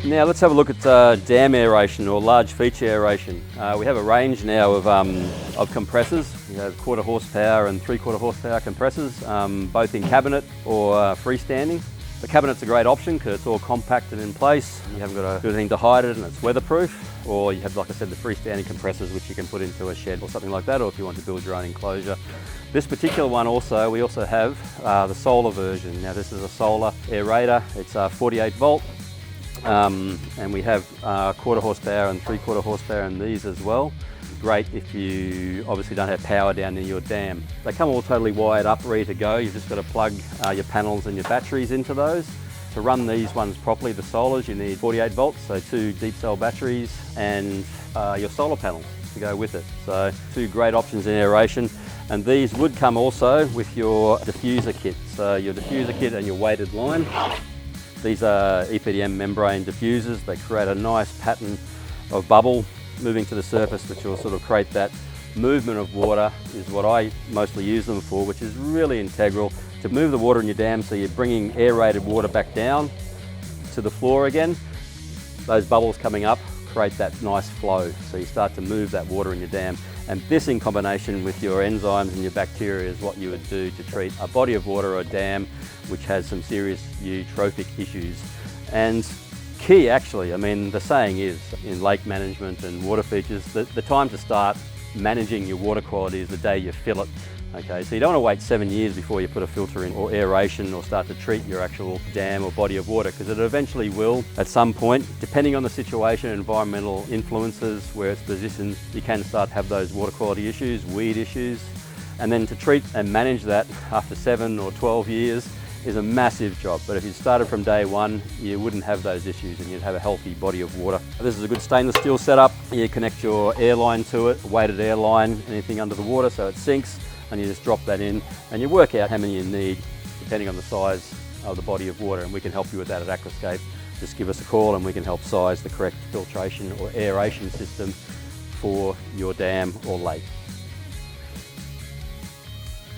Now let's have a look at dam aeration or large feature aeration. We have a range now of compressors. We have 1/4 horsepower and 3/4 horsepower compressors, both in cabinet or freestanding. The cabinet's a great option because it's all compact and in place. You haven't got to do anything to hide it and it's weatherproof. Or you have, like I said, the freestanding compressors which you can put into a shed or something like that, or if you want to build your own enclosure. This particular one we also have the solar version. Now this is a solar aerator. It's 48 volt. And we have 1/4 horsepower and 3/4 horsepower in these as well. Great if you obviously don't have power down near your dam. They come all totally wired up, ready to go. You've just got to plug your panels and your batteries into those. To run these ones properly, the solars, you need 48 volts, so 2 deep cell batteries and your solar panels to go with it. So 2 great options in aeration. And these would come also with your diffuser kit. So your diffuser kit and your weighted line. These are EPDM membrane diffusers. They create a nice pattern of bubble moving to the surface, which will sort of create that movement of water, is what I mostly use them for, which is really integral to move the water in your dam, so you're bringing aerated water back down to the floor again. Those bubbles coming up create that nice flow, so you start to move that water in your dam. And this, in combination with your enzymes and your bacteria, is what you would do to treat a body of water or a dam which has some serious eutrophic issues. And key, actually, I mean, the saying is in lake management and water features, the time to start managing your water quality is the day you fill it. Okay, so you don't want to wait 7 years before you put a filter in or aeration or start to treat your actual dam or body of water, because it eventually will at some point, depending on the situation, environmental influences, where it's positioned, you can start to have those water quality issues, weed issues. And then to treat and manage that after 7 or 12 years is a massive job. But if you started from day one, you wouldn't have those issues and you'd have a healthy body of water. This is a good stainless steel setup. You connect your airline to it, weighted airline, anything under the water so it sinks, and you just drop that in and you work out how many you need depending on the size of the body of water, and we can help you with that at Aquascape. Just give us a call and we can help size the correct filtration or aeration system for your dam or lake.